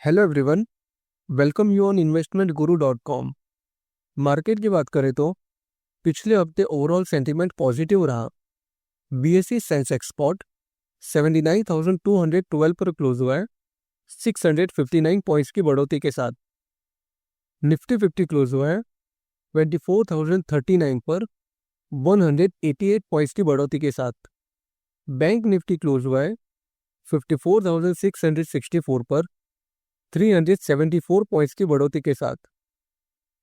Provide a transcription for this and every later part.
Hello everyone, welcome you on investmentguru.com। Market की बात करें तो पिछले हफ्ते ओवरऑल सेंटीमेंट पॉजिटिव रहा। बीएसई सेंसेक्स स्पॉट 79,212 पर क्लोज हुआ है 659 पॉइंट्स की बढ़ोतरी के साथ। निफ्टी 50 क्लोज हुआ है 24,039 पर 188 पॉइंट्स की बढ़ोतरी के साथ। बैंक निफ्टी क्लोज हुआ है 54,664 पर 374 पॉइंट्स की बढ़ोतरी के साथ।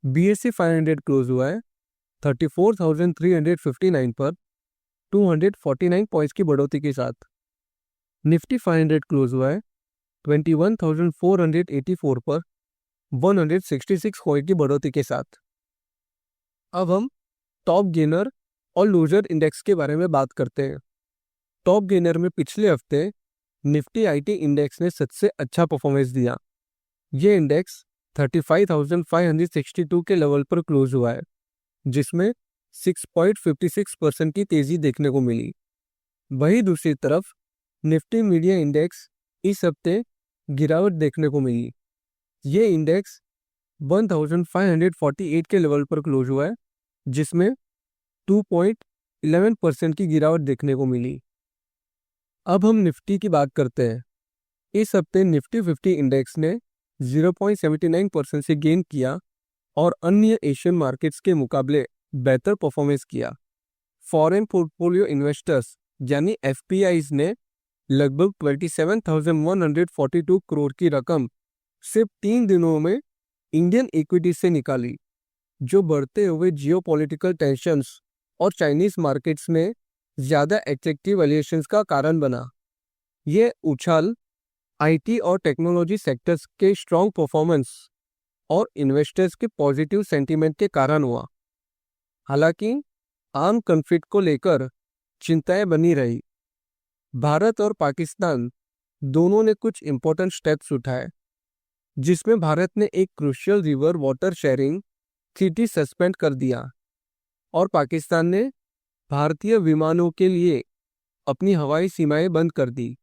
बीएसई 500 क्लोज हुआ है 34,359 पर 249 पॉइंट्स की बढ़ोतरी के साथ। निफ्टी 500 क्लोज हुआ है 21,484 पर 166 पॉइंट की बढ़ोतरी के साथ। अब हम टॉप गेनर और लूजर इंडेक्स के बारे में बात करते हैं। टॉप गेनर में पिछले हफ्ते निफ्टी आईटी इंडेक्स ने सबसे अच्छा परफॉर्मेंस दिया। ये इंडेक्स 35,562 के लेवल पर क्लोज हुआ है, जिसमें 6.56% की तेजी देखने को मिली। वहीं दूसरी तरफ निफ्टी मीडिया इंडेक्स इस हफ्ते गिरावट देखने को मिली। ये इंडेक्स 1548 के लेवल पर क्लोज हुआ है, जिसमें 2.11% की गिरावट देखने को मिली। अब हम निफ्टी की बात करते हैं। इस हफ्ते निफ्टी 50 इंडेक्स ने 0.79% से गेन किया और अन्य एशियन मार्केट्स के मुकाबले बेहतर परफॉर्मेंस किया। फॉरेन पोर्टफोलियो इन्वेस्टर्स यानी एफपीआईज ने लगभग 27,142 करोड़ की रकम सिर्फ 3 दिनों में इंडियन इक्विटी से निकाली, जो बढ़ते हुए जियोपॉलिटिकल टेंशंस और चाइनीज मार्केट्स में ज़्यादा एट्रैक्टिव वैल्यूएशंस का कारण बना। ये उछाल आईटी और टेक्नोलॉजी सेक्टर्स के स्ट्रॉन्ग परफॉर्मेंस और इन्वेस्टर्स के पॉजिटिव सेंटीमेंट के कारण हुआ। हालांकि आर्म कॉन्फ्लिक्ट को लेकर चिंताएं बनी रही। भारत और पाकिस्तान दोनों ने कुछ इंपॉर्टेंट स्टेप्स उठाए, जिसमें भारत ने एक crucial river water sharing treaty suspend कर दिया और पाकिस्तान ने भारतीय विमानों के लिए अपनी हवाई सीमाएं बंद कर दी।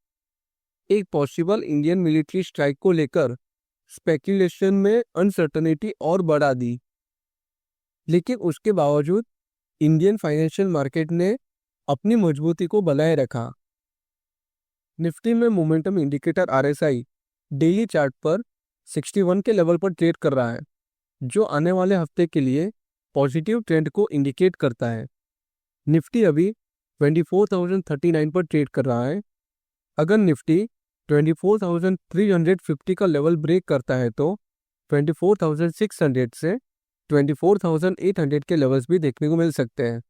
एक पॉसिबल इंडियन मिलिट्री स्ट्राइक को लेकर स्पेकुलेशन में अनसर्टेनिटी और बढ़ा दी, लेकिन उसके बावजूद इंडियन फाइनेंशियल मार्केट ने अपनी मजबूती को बनाए रखा। निफ्टी में momentum indicator RSI daily chart पर 61 के लेवल पर ट्रेड कर रहा है, जो आने वाले हफ्ते के लिए पॉजिटिव ट्रेंड को इंडिकेट करता है। निफ्टी अभी 24,039 पर ट्रेड कर रहा है। अगर निफ्टी 24,350 का लेवल ब्रेक करता है तो 24,600 से 24,800 के लेवल्स भी देखने को मिल सकते हैं।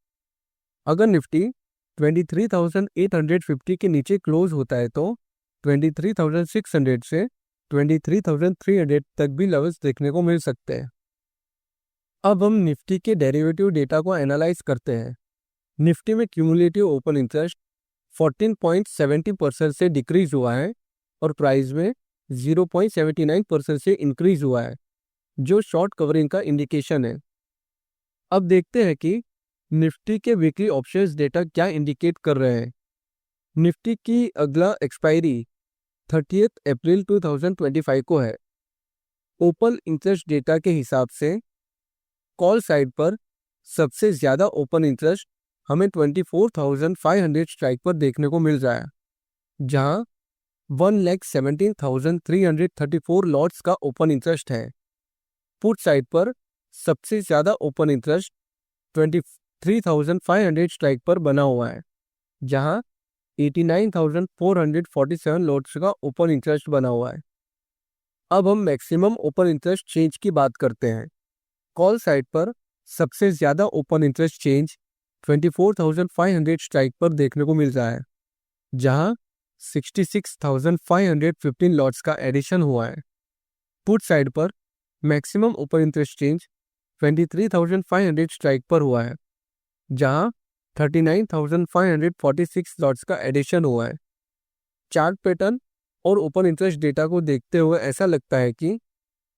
अगर निफ्टी 23,850 के नीचे क्लोज होता है तो 23,600 से 23,300 तक भी लेवल्स देखने को मिल सकते हैं। अब हम निफ्टी के डेरिवेटिव डेटा को एनालाइज करते हैं। निफ्टी में क्यूमुलेटिव ओपन इंटरेस्ट 14.70% से डिक्रीज हुआ है और प्राइस में 0.79% से इंक्रीज हुआ है, जो शॉर्ट कवरिंग का इंडिकेशन है। अब देखते हैं कि निफ्टी के वीकली ऑप्शंस डेटा क्या इंडिकेट कर रहे हैं। निफ्टी की अगला एक्सपायरी 30 अप्रैल 2025 को है। ओपन इंटरेस्ट डेटा के हिसाब से कॉल साइड पर सबसे ज़्यादा ओपन इंटरेस्ट हमें 24,500 स्ट्राइक पर देखने को मिल रहा है, जहां 1,17,334 लॉट्स का ओपन इंटरेस्ट है। पुट साइड पर सबसे ज़्यादा ओपन इंटरेस्ट 23,500 स्ट्राइक पर बना हुआ है, जहां 89,447 लॉट्स का ओपन इंटरेस्ट बना हुआ है। अब हम मैक्सिमम ओपन इंटरेस्ट चेंज की बात करते हैं। कॉल साइड पर सबसे ज़्यादा ओपन इंटरेस्ट चेंज 24,500 स्ट्राइक पर देखने को मिल रहा है, जहां 66,515 लॉट्स का एडिशन हुआ है। पुट साइड पर maximum open interest change 23,500 strike पर हुआ है, जहां 39,546 लॉट्स का एडिशन हुआ है। चार्ट पैटर्न और ओपन इंटरेस्ट डेटा को देखते हुए ऐसा लगता है कि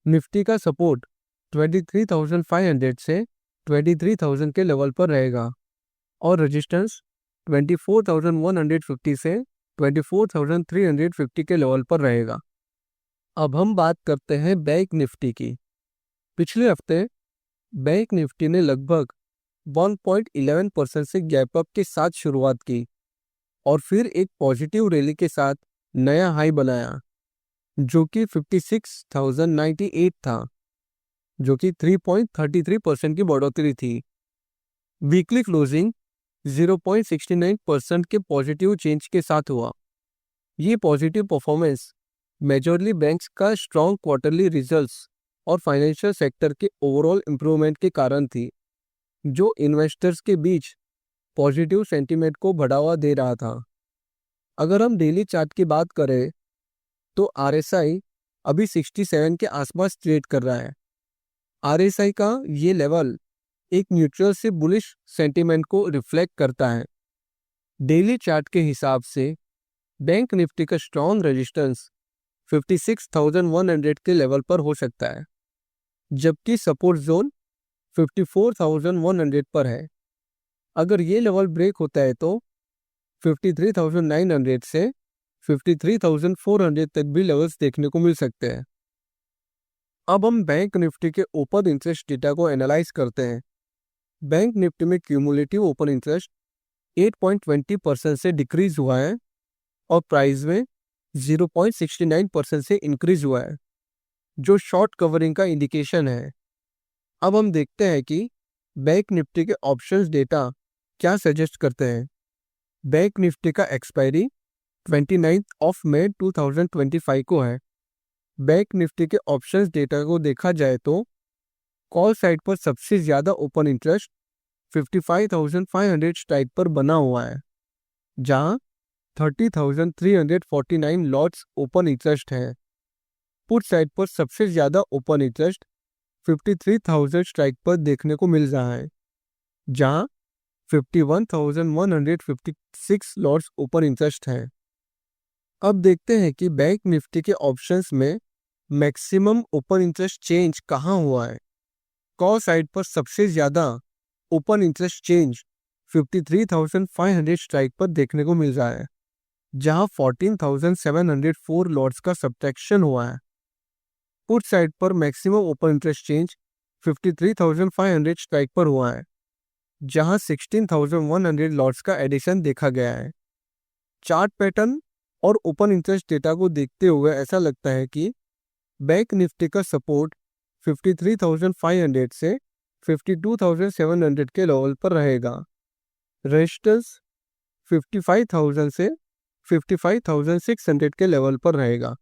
निफ्टी का सपोर्ट 23,500 से 23,000 के लेवल पर रहेगा और रेजिस्टेंस 24,150 से 24,350 के लेवल पर रहेगा। अब हम बात करते हैं बैंक निफ्टी की। पिछले हफ्ते बैंक निफ्टी ने लगभग 1.11% से गैप अप के साथ शुरुआत की और फिर एक पॉजिटिव रैली के साथ नया हाई बनाया जो कि 56,098 था, जो कि 3.33% की बढ़ोतरी थी। वीकली क्लोजिंग 0.69% के पॉजिटिव चेंज के साथ हुआ। ये पॉजिटिव परफॉर्मेंस मेजरली बैंक्स का स्ट्रॉन्ग क्वार्टरली रिजल्ट्स और फाइनेंशियल सेक्टर के ओवरऑल इंप्रूवमेंट के कारण थी, जो इन्वेस्टर्स के बीच पॉजिटिव सेंटीमेंट को बढ़ावा दे रहा था। अगर हम डेली चार्ट की बात करें तो आरएसआई अभी 67 के आसपास ट्रेड कर रहा है। आरएसआई का ये लेवल एक न्यूट्रल से बुलिश सेंटीमेंट को रिफ्लेक्ट करता है। डेली चार्ट के हिसाब से बैंक निफ्टी का स्ट्रॉन्ग रेजिस्टेंस 56,100 के लेवल पर हो सकता है, जबकि सपोर्ट जोन 54,100 पर है। अगर ये लेवल ब्रेक होता है तो 53,900 से 53,400 तक भी लेवल्स देखने को मिल सकते हैं। अब हम बैंक निफ्टी के ओपन इंटरेस्ट डेटा को एनालाइज करते हैं। बैंक निफ्टी में क्यूमुलेटिव ओपन इंटरेस्ट 8.20% से डिक्रीज हुआ है और प्राइस में 0.69% से इंक्रीज हुआ है, जो शॉर्ट कवरिंग का इंडिकेशन है। अब हम देखते हैं कि बैंक निफ्टी के ऑप्शंस डेटा क्या सजेस्ट करते हैं। बैंक निफ्टी का एक्सपायरी 29 मई 2025 को है। बैंक निफ्टी के ऑप्शंस डेटा को देखा जाए तो कॉल साइड पर सबसे ज़्यादा ओपन इंटरेस्ट 55,500 स्ट्राइक पर बना हुआ है, जहां 30,349 लॉट्स ओपन इंटरेस्ट है। पुट साइड पर सबसे ज़्यादा ओपन इंटरेस्ट 53,000 स्ट्राइक पर देखने को मिल रहा है, जहां 51,156 लॉट्स ओपन इंटरेस्ट है। अब देखते हैं कि बैंक निफ्टी के ऑप्शंस में मैक्सिमम ओपन इंटरेस्ट चेंज कहां हुआ है। कॉल साइड पर सबसे ज़्यादा ओपन इंटरेस्ट चेंज 53,500 स्ट्राइक पर देखने को मिल रहा है, जहां 14,704 लॉट्स का सब्ट्रैक्शन हुआ है। पुट साइड पर maximum open interest change 53,500 strike पर हुआ है, जहां 16,100 लॉट्स का एडिशन देखा गया है। चार्ट पैटर्न और ओपन इंटरेस्ट डेटा को देखते हुए ऐसा लगता है कि बैंक निफ्टी का सपोर्ट 53,500 से 52,700 के लेवल पर रहेगा। रेजिस्टेंस 55,000 से 55,600 के लेवल पर रहेगा।